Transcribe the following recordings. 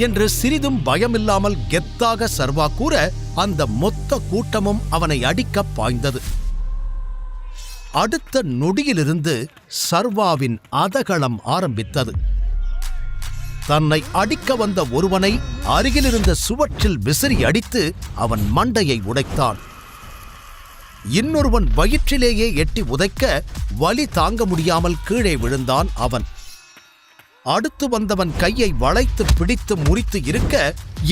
என்று சிறிதும் பயமில்லாமல் கெத்தாக சர்வா கூற அந்த மொத்த கூட்டமும் அவனை அடிக்க பாய்ந்தது. அடுத்த நொடியிலிருந்து சர்வாவின் அதகளம் ஆரம்பித்தது. தன்னை அடிக்க வந்த ஒருவனை அருகிலிருந்த சுவற்றில் விசிறி அடித்து அவன் மண்டையை உடைத்தான். இன்னொருவன் வயிற்றிலேயே எட்டி உதைக்க வலி தாங்க முடியாமல் கீழே விழுந்தான் அவன். அடுத்து வந்தவன் கையை வளைத்து பிடித்து முறித்து இருக்க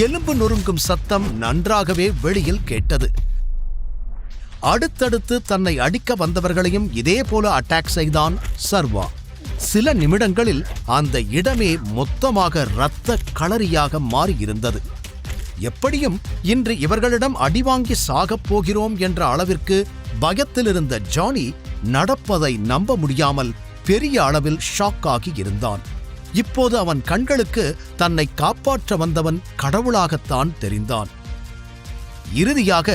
எலும்பு நொறுங்கும் சத்தம் நன்றாகவே வெளியில் கேட்டது. அடுத்தடுத்து தன்னை அடிக்க வந்தவர்களையும் இதேபோல அட்டாக் செய்தான் சர்வா. சில நிமிடங்களில் அந்த இடமே மொத்தமாக இரத்த களரியாக மாறியிருந்தது. எப்படியும் இன்று இவர்களிடம் அடிவாங்கி சாகப் போகிறோம் என்ற அளவிற்கு பயத்தில் இருந்த ஜானி நடப்பதை நம்ப முடியாமல் பெரிய அளவில் ஷாக் ஆகி இருந்தான். இப்போது அவன் கண்களுக்கு தன்னை காப்பாற்ற வந்தவன் கடவுளாகத்தான் தெரிந்தான். இறுதியாக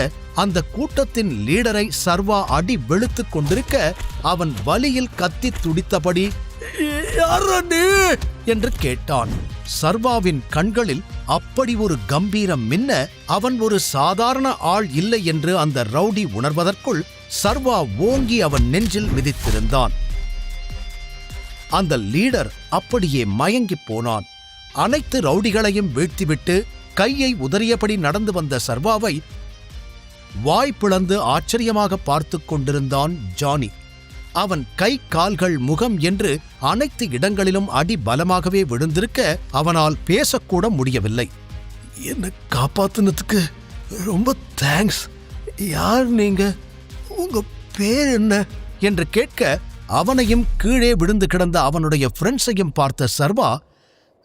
அந்த கூட்டத்தின் லீடரை சர்வா அடி வெளுத்துக் கொண்டிருக்க அவன் வலியில் கத்தி துடித்தபடி என்று கேட்டான். சர்வாவின் கண்களில் அப்படி ஒரு கம்பீரம் மின்ன அவன் ஒரு சாதாரண ஆள் இல்லை என்று அந்த ரவுடி உணர்வதற்குள் சர்வா ஓங்கி அவன் நெஞ்சில் மிதித்திருந்தான். அந்த லீடர் அப்படியே மயங்கி போனான். அனைத்து ரவுடிகளையும் வீழ்த்திவிட்டு கையை உதறியபடி நடந்து வந்த சர்வாவை வாய் பிளந்து ஆச்சரியமாக பார்த்து கொண்டிருந்தான் ஜானி. அவன் கை கால்கள் முகம் என்று அனைத்து இடங்களிலும் அடி பலமாகவே விழுந்திருக்க அவனால் பேசக்கூட முடியவில்லை. என்ன காப்பாத்துனதுக்கு ரொம்ப தேங்க்ஸ். யார் நீங்க? உங்க பேர் என்ன என்று கேட்க அவனையும் கீழே விழுந்து கிடந்த அவனுடைய ஃப்ரெண்ட்ஸையும் பார்த்த சர்வா,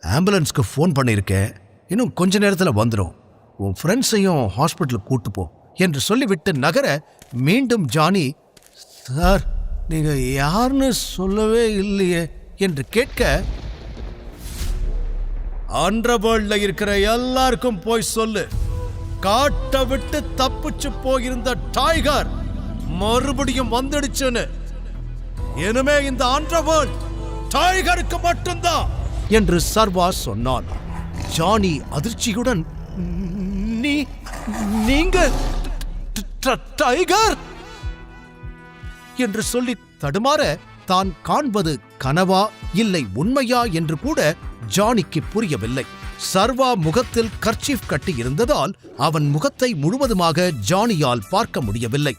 ஆம்புலன்ஸ்க்கு ஃபோன் பண்ணியிருக்கேன், இன்னும் கொஞ்ச நேரத்தில் வந்துடும், உன் ஃப்ரெண்ட்ஸையும் ஹாஸ்பிட்டலுக்கு கூட்டு போ என்று சொல்லிவிட்டு நகர மீண்டும் ஜானி, சார் நீங்க யாருன்னு சொல்லவே இல்லையே என்று கேட்க, அண்டர்வேர்ல்ட்ல இருக்கிற எல்லாருக்கும் போய் சொல்லு, காட்டை விட்டு தப்பிச்சு போயிருந்த டைகர் மறுபடியும் வந்துடுச்சுன்னு. இனிமே இந்த அண்டர்வேர்ல்ட் டைகருக்கு மட்டும்தான் என்று சர்வா சொன்னான். ஜானி அதிர்ச்சியுடன், நீங்க டைகர் என்று சொல்லி தடுமாற தான் காண்பது கனவா இல்லை உண்மையா என்று கூட ஜானிக்கு புரியவில்லை. சர்வா முகத்தில் கர்ச்சீஃப் கட்டி இருந்ததால் அவன் முகத்தை முழுவதுமாக ஜானியால் பார்க்க முடியவில்லை.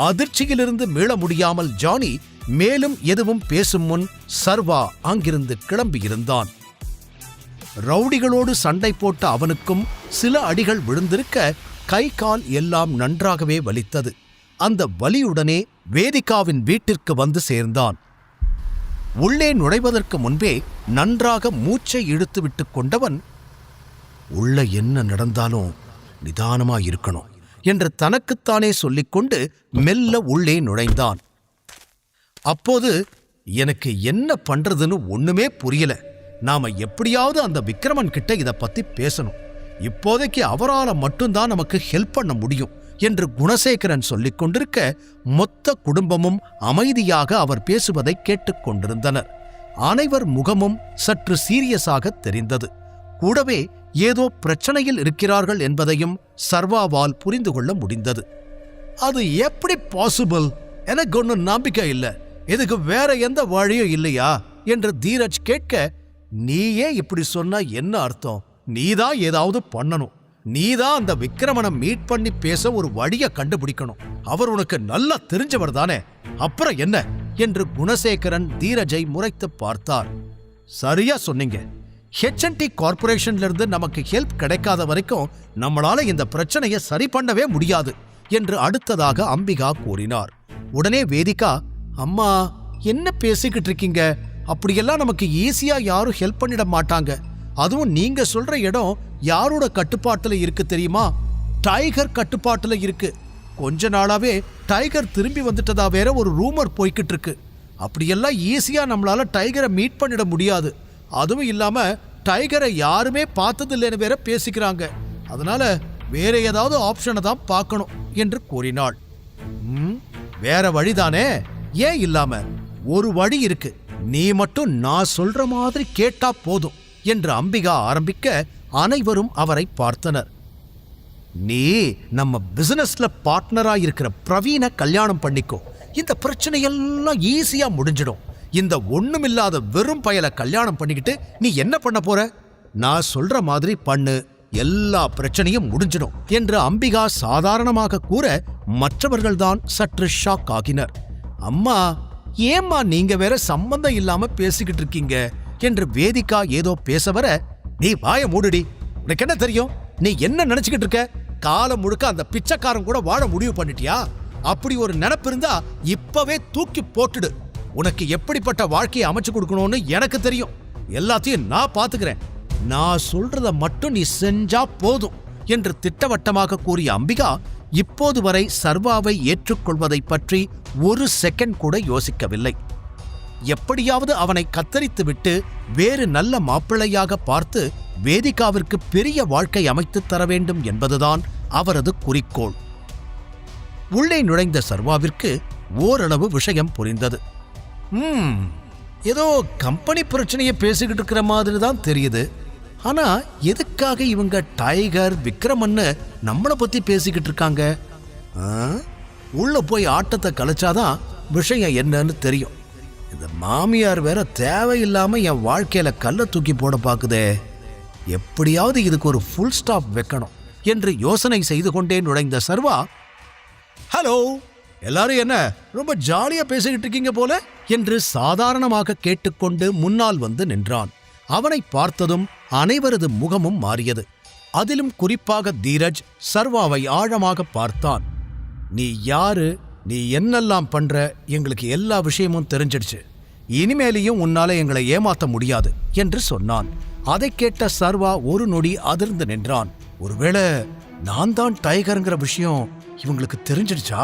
அதிர்ச்சியிலிருந்து மீள முடியாமல் ஜானி மேலும் எதுவும் பேசும் முன் சர்வா அங்கிருந்து கிளம்பியிருந்தான். ரவுடிகளோடு சண்டை போட்ட அவனுக்கும் சில அடிகள் விழுந்திருக்க கை கால் எல்லாம் நன்றாகவே வலித்தது. அந்த வலியுடனே வேதிகாவின் வீட்டிற்கு வந்து சேர்ந்தான். உள்ளே நுழைவதற்கு முன்பே நன்றாக மூச்சை இழுத்து விட்டு கொண்டவன், உள்ள என்ன நடந்தாலும் நிதானமாயிருக்கணும் என்று தனக்குத்தானே சொல்லிக்கொண்டு மெல்ல உள்ளே நுழைந்தான். அப்போது, எனக்கு என்ன பண்றதுன்னு ஒண்ணுமே புரியல, நாம எப்படியாவது அந்த விக்ரமன் கிட்ட இத பத்தி பேசணும், இப்போதைக்கு அவரால் மட்டும்தான் நமக்கு ஹெல்ப் பண்ண முடியும் என்று குணசேகரன் சொல்லிக் கொண்டிருக்க மொத்த குடும்பமும் அமைதியாக அவர் பேசுவதை கேட்டுக்கொண்டிருந்தனர். அனைவர் முகமும் சற்று சீரியஸாக தெரிந்தது. கூடவே ஏதோ பிரச்சனையில் இருக்கிறார்கள் என்பதையும் சர்வாவால் புரிந்து கொள்ள முடிந்தது. அது எப்படி பாசிபிள்? எனக்கு ஒன்னும் நம்பிக்கை இல்லை, இதுக்கு வேற எந்த வழியும் இல்லையா என்று தீரஜ் கேட்க, நீயே இப்படி சொன்னா என்ன அர்த்தம்? நீதான் ஏதாவது பண்ணணும், நீதான் அந்த விக்ரமனை மீட் பண்ணி பேச ஒரு வழியை கண்டுபிடிக்கணும், அவர் உனக்கு நல்லா தெரிஞ்சவர் தானே, அப்புறம் என்ன என்று குணசேகரன் தீரஜை முறைத்து பார்த்தார். சரியா சொன்னீங்க, H&T கார்ப்பரேஷன்ல இருந்து நமக்கு ஹெல்ப் கிடைக்காத வரைக்கும் நம்மளால இந்த பிரச்சனையை சரி பண்ணவே முடியாது என்று அடுத்ததாக அம்பிகா கூறினார். உடனே வேதிகா, அம்மா என்ன பேசிக்கிட்டு இருக்கீங்க? அப்படியெல்லாம் நமக்கு ஈஸியா யாரும் ஹெல்ப் பண்ணிட மாட்டாங்க. அதுவும் நீங்க சொல்ற இடம் யாரோட கட்டுப்பாட்டுல இருக்கு தெரியுமா? டைகர் கட்டுப்பாட்டுல இருக்கு. கொஞ்ச நாளாவே டைகர் திரும்பி வந்துட்டதா வேற ஒரு ரூமர் போய்கிட்டு இருக்கு. அப்படியெல்லாம் ஈஸியா நம்மளால டைகரை மீட் பண்ணிட முடியாது. அதுவும் இல்லாம டைகரை யாருமே பார்த்தது இல்லைன்னு வேற பேசிக்கிறாங்க. அதனால வேற ஏதாவது ஆப்ஷனை தான் பார்க்கணும் என்று கூறினாள். வேற வழிதானே? ஏன் இல்லாம ஒரு வழி இருக்கு, நீ மட்டும் நான் சொல்ற மாதிரி கேட்டா போதும் என்று அம்பிகா ஆரம்பிக்க அனைவரும் அவரை பார்த்தனர். நீ நம்ம பிசினஸ்ல பார்ட்னரா இருக்கிற பிரவீனை கல்யாணம் பண்ணிக்கோ, இந்த பிரச்சனையெல்லாம் ஈஸியா முடிஞ்சிடும். இந்த ஒண்ணுமில்லாத வெறும் பயலை கல்யாணம் பண்ணிக்கிட்டு நீ என்ன பண்ண போற? நான் சொல்ற மாதிரி பண்ணு, எல்லா பிரச்சனையும் முடிஞ்சிடும் என்று அம்பிகா சாதாரணமாக கூற மற்றவர்கள்தான் சற்று ஷாக் ஆகினர். அம்மா, ஏம்மா நீங்க வேற சம்பந்தம் இல்லாம பேசிக்கிட்டு இருக்கீங்க என்று வேதிகா ஏதோ பேச வர, நீ வாய மூடுடி, உனக்கு என்ன தெரியும்? நீ என்ன நினைச்சுக்கிட்டு இருக்க? காலம் முழுக்க அந்த பிச்சைக்காரன் கூட வாழ முடிவு பண்ணிட்டியா? அப்படி ஒரு நினைப்பு இருந்தா இப்பவே தூக்கி போட்டுடு. உனக்கு எப்படிப்பட்ட வாழ்க்கையை அமைச்சு கொடுக்கணும்னு எனக்கு தெரியும். எல்லாத்தையும் நான் பாத்துக்கிறேன். நான் சொல்றத மட்டும் நீ செஞ்சா போதும் என்று திட்டவட்டமாக கூறிய அம்பிகா இப்போது வரை சர்வாவை ஏற்றுக்கொள்வதை பற்றி ஒரு செகண்ட் கூட யோசிக்கவில்லை. எப்படியாவது அவனை கத்தரித்து விட்டு வேறு நல்ல மாப்பிள்ளையாக பார்த்து வேதிகாவிற்கு பெரிய வாழ்க்கை அமைத்துத் தர வேண்டும் என்பதுதான் அவரது குறிக்கோள். உள்ளே நுழைந்த சர்வாவிற்கு ஓரளவு விஷயம் புரிந்தது. ஏதோ கம்பெனி பிரச்சனையை பேசிக்கிட்டு இருக்கிற மாதிரி தான் தெரியுது. ஆனா எதுக்காக இவங்க டைகர் விக்ரமன்னு நம்மளை பத்தி பேசிக்கிட்டு இருக்காங்க? உள்ள போய் ஆட்டத்தை கலைச்சாதான் விஷயம் என்னன்னு தெரியும். இந்த மாமியார் வேற தேவையில்லாம என் வாழ்க்கையில கல்லை தூக்கி போட பாக்குதே. எப்படியாவது இதுக்கு ஒரு ஃபுல் ஸ்டாப் வைக்கணும் என்று யோசனை செய்து கொண்டே நுழைந்த சர்வா, ஹலோ, எல்லாரும் என்ன ரொம்ப ஜாலியா பேசிக்கிட்டு இருக்கீங்க போல என்று சாதாரணமாக கேட்டுக்கொண்டு முன்னால் வந்து நின்றான். அவனை பார்த்ததும் அனைவரது முகமும் மாறியது. அதிலும் குறிப்பாக தீரஜ் சர்வாவை ஆழமாக பார்த்தான். நீ யாரு, நீ என்னெல்லாம் பண்ற, எங்களுக்கு எல்லா விஷயமும் தெரிஞ்சிடுச்சு. இனிமேலையும் உன்னால எங்களை ஏமாத்த முடியாது என்று சொன்னான். அதை கேட்ட சர்வா ஒரு நொடி அதிர்ந்து நின்றான். ஒருவேளை நான் தான் டைகர்ங்கிற விஷயம் இவங்களுக்கு தெரிஞ்சிடுச்சா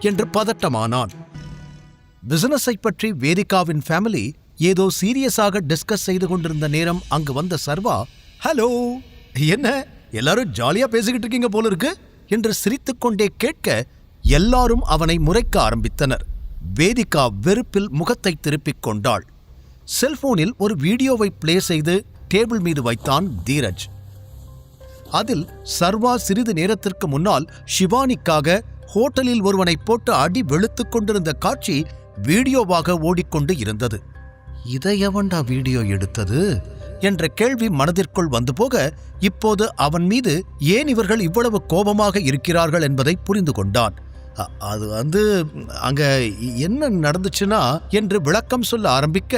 என்று பதட்டமானான். பிசினஸை பற்றி வேதிகாவின் ஃபேமிலி ஏதோ சீரியஸாக டிஸ்கஸ் செய்து கொண்டிருந்த நேரம் அங்கு வந்த சர்வா, ஹலோ, என்ன எல்லாரும் ஜாலியா பேசிக்கிட்டு இருக்கீங்க போல இருக்கு என்று சிரித்துக்கொண்டே கேட்க எல்லாரும் அவனை முறைக்க ஆரம்பித்தனர். வேதிகா வெறுப்பில் முகத்தை திருப்பிக் கொண்டாள். செல்போனில் ஒரு வீடியோவை பிளே செய்து டேபிள் மீது வைத்தான் தீரஜ். அதில் சர்வா சிறிது நேரத்திற்கு முன்னால் ஷிவானிக்காக ஹோட்டலில் ஒருவனை போட்டு அடி வெளுத்துக் கொண்டிருந்த காட்சி வீடியோவாக ஓடிக்கொண்டு இருந்தது. இதை எவன்டா வீடியோ எடுத்தது என்ற கேள்வி மனதிற்குள் வந்து போக, இப்போது அவன் மீது ஏன் இவர்கள் இவ்வளவு கோபமாக இருக்கிறார்கள் என்பதை புரிந்து கொண்டான். அது அங்க என்ன நடந்துச்சுன்னா என்று விளக்கம் சொல்ல ஆரம்பிக்க,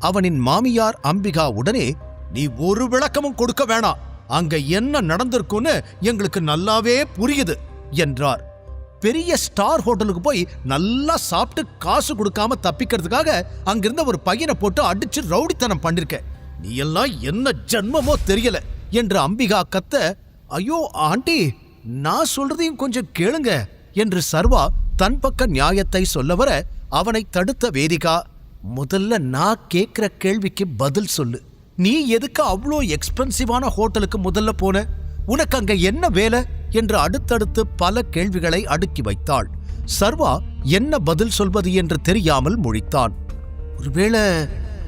அவனின் மாமியார் அம்பிகா உடனே, நீ ஒரு விளக்கமும் கொடுக்க வேணாம், அங்க என்ன நடந்திருக்குன்னு எங்களுக்கு நல்லாவே புரியுது என்றார். பெரிய ஸ்டார் ஹோட்டலுக்கு போய் நல்லா சாப்பிட்டு காசு கொடுக்காம தப்பிக்கிறதுக்காக அங்கிருந்த ஒரு பையனை போட்டு அடிச்சு ரவுடித்தனம் பண்ணிருக்க. நீ எல்லாம் என்ன ஜன்மமோ தெரியல என்று அம்பிகா கத்த, ஐயோ ஆண்டி, நான் சொல்றதையும் கொஞ்சம் கேளுங்க என்று சர்வா தன் பக்க நியாயத்தை சொல்ல வர, அவனை தடுத்த வேதிகா, முதல்ல நான் கேட்கிற கேள்விக்கு பதில் சொல்லு. நீ எதுக்கு அவ்வளோ எக்ஸ்பென்சிவான ஹோட்டலுக்கு முதல்ல போன? உனக்கு அங்க என்ன வேலை என்று அடுத்தடுத்து பல கேள்விகளை அடுக்கி வைத்தாள். சர்வா என்ன பதில் சொல்வது என்று தெரியாமல் முழித்தான். ஒருவேளை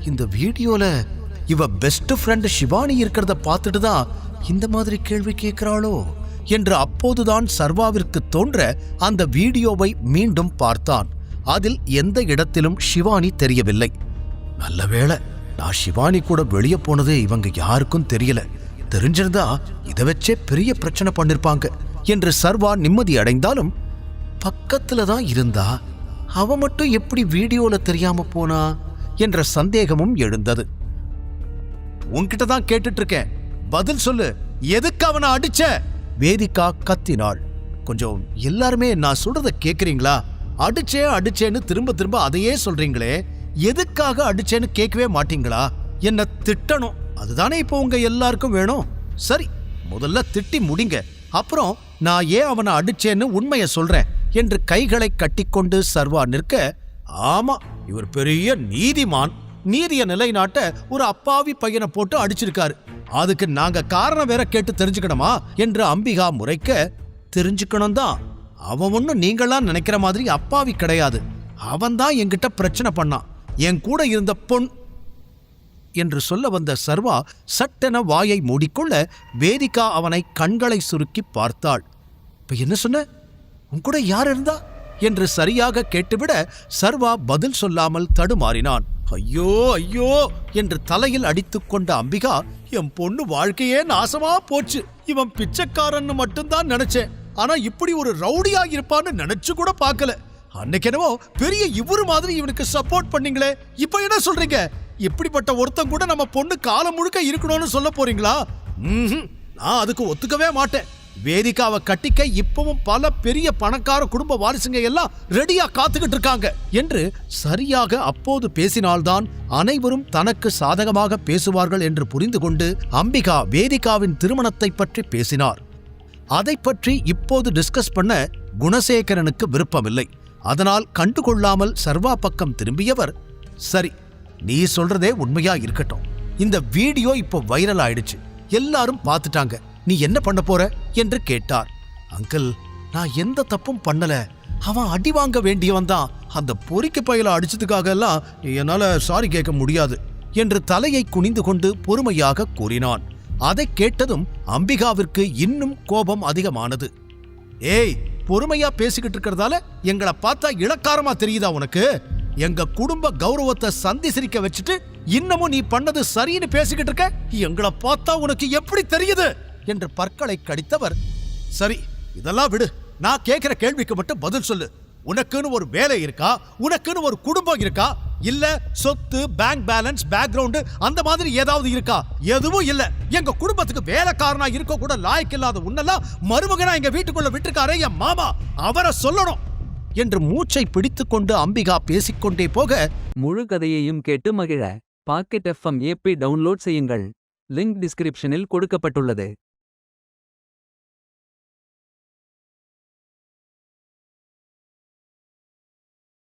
இந்த வீடியோல இவ பெஸ்ட் ஃப்ரெண்ட் ஷிவானி இருக்கிறத பார்த்துட்டு தான் இந்த மாதிரி கேள்வி கேட்கிறாளோ என்று அப்போதுதான் சர்வாவிற்கு தோன்ற அந்த வீடியோவை மீண்டும் பார்த்தான். அதில் எந்த இடத்திலும் ஷிவானி தெரியவில்லை. நல்லவேளை நான் ஷிவானி கூட வெளியே போனது இவங்க யாருக்கும் தெரியல. தெரிஞ்சிருந்தா இதை வச்சே பெரிய பிரச்சனை பண்ணிருப்பாங்க என்று சர்வா நிம்மதி அடைந்தாலும், பக்கத்துல தான் இருந்தா அவ மட்டும் எப்படி வீடியோல தெரியாம போனா என்ற சந்தேகமும் எழுந்தது. உன்கிட்ட தான் கேட்டுட்டு இருக்கேன், பதில் சொல்லு, எதுக்கு அவனை அடிச்ச? வேதிகா கத்தினாள். கொஞ்சம் எல்லாருமே நான் சொல்றத கேக்குறீங்களா? அடிச்சேன்னு திரும்ப திரும்ப அதையே சொல்றீங்களே, எதுக்காக அடிச்சேன்னு கேட்கவே மாட்டீங்களா? என்ன திட்டணும், அதுதானே இப்போ உங்க எல்லாருக்கும் வேணும். சரி, முதல்ல திட்டி முடிங்க, அப்புறம் நான் ஏன் அவனை அடிச்சேன்னு உண்மையை சொல்றேன் என்று கைகளை கட்டிக்கொண்டு சர்வா நிற்க, ஆமா, இவர் பெரிய நீதிமான், நீதிய நிலைநாட்ட ஒரு அப்பாவி பையனை போட்டு அடிச்சிருக்காரு, அதுக்கு நாங்க காரணம் வேற கேட்டு தெரிஞ்சுக்கணுமா என்று அம்பிகா முறைக்க, தெரிஞ்சுக்கணும் தான், அவன் ஒன்னும் நீங்களாம் நினைக்கிற மாதிரி அப்பாவி கிடையாது, அவன் தான் என்கிட்ட பிரச்சனை பண்ணான், என் கூட இருந்த பொன். என்று சொல்ல வந்த சர்வா சட்டென வாயை மூடிக்கொள்ள வேதிகா அவனை கண்களை சுருக்கி பார்த்தாள். இப்ப என்ன சொன்ன? உன் கூட யார் இருந்தா என்று சரியாக கேட்டுவிட சர்வா பதில் சொல்லாமல் தடுமாறினான். ஐயோ ஐயோ என்று தலையில் அடித்துக் கொண்ட அம்பிகா, என் பொண்ணு வாழ்க்கையே நாசமா போச்சு. இவன் பிச்சைக்காரன்னு மட்டும்தான் நினைச்சேன். ஆனா இப்படி ஒரு ரவுடியா இருப்பான்னு நினைச்சு கூட பார்க்கல. அன்னைக்கு என்னவோ பெரிய இவரு மாதிரி இவனுக்கு சப்போர்ட் பண்ணீங்களே, இப்ப என்ன சொல்றீங்க? இப்படிப்பட்ட ஒருத்தன் கூட நம்ம பொண்ணு காலம் முழுக்க இருக்கணும்னு சொல்ல போறீங்களா? நான் அதுக்கு ஒத்துக்கவே மாட்டேன். வேதிகாவை கட்டிக்க இப்பவும் பல பெரிய பணக்கார குடும்ப வாரிசுங்க எல்லாம் ரெடியா காத்துக்கிட்டு இருக்காங்க என்று சரியாக அப்போது பேசினால்தான் அனைவரும் தனக்கு சாதகமாக பேசுவார்கள் என்று புரிந்து கொண்டு அம்பிகா வேதிகாவின் திருமணத்தை பற்றி பேசினார். அதை பற்றி இப்போது டிஸ்கஸ் பண்ண குணசேகரனுக்கு விருப்பமில்லை. அதனால் கண்டுகொள்ளாமல் சர்வா பக்கம் திரும்பியவர், சரி நீ சொல்றதே உண்மையா இருக்கட்டும், இந்த வீடியோ இப்போ வைரல் ஆயிடுச்சு, எல்லாரும் பார்த்துட்டாங்க, நீ என்ன பண்ண போற என்று கேட்டார். அங்கிள், நான் எந்த தப்பும் பண்ணல. அவன் அடி வாங்க வேண்டியவன் தான். அந்த பொறிக்கு பயல அடிச்சதுக்காக எல்லாம் என்னால சாரி கேட்க முடியாது என்று தலையை குனிந்து கொண்டு பொறுமையாக கூறினான். அதை கேட்டதும் அம்பிகாவிற்கு இன்னும் கோபம் அதிகமானது. ஏய், பொறுமையா பேசிக்கிட்டு இருக்கிறதால எங்களை பார்த்தா இளக்காரமா தெரியுதா உனக்கு? எங்க குடும்ப கௌரவத்தை சந்தி சிரிக்க வச்சுட்டு இன்னமும் நீ பண்ணது சரின்னு பேசிக்கிட்டு இருக்க. எங்களை பார்த்தா உனக்கு எப்படி தெரியுது என்று பற்களை கடித்தவர், சரி இதெல்லாம் விடு, நான் கேட்கிற கேள்விக்கு மட்டும் பதில் சொல்லு. உனக்குன்னு ஒரு வேலை இருக்கா? உனக்குன்னு ஒரு குடும்பம் இருக்கா? இல்ல சொத்து, பேங்க் பேலன்ஸ், பேக்ரவுண்ட் அந்த மாதிரி ஏதாவது இருக்கா? எதுவும் இல்ல. எங்க குடும்பத்துக்கு வேலைக்காரனா இருக்க கூட லாய்க்கு இல்லாத உன்னெல்லாம் மருமகனா எங்க வீட்டுக்குள்ள விட்டுருக்காரே என் மாமா, அவரை சொல்லணும் என்று மூச்சை பிடித்துக்கொண்டு அம்பிகா பேசிக்கொண்டே போக, முழு கதையையும் கேட்டு மகிழ பாக்கெட் FM ஆப்பை டவுன்லோட் செய்யுங்கள். லிங்க் டிஸ்கிரிப்ஷனில் கொடுக்கப்பட்டுள்ளது.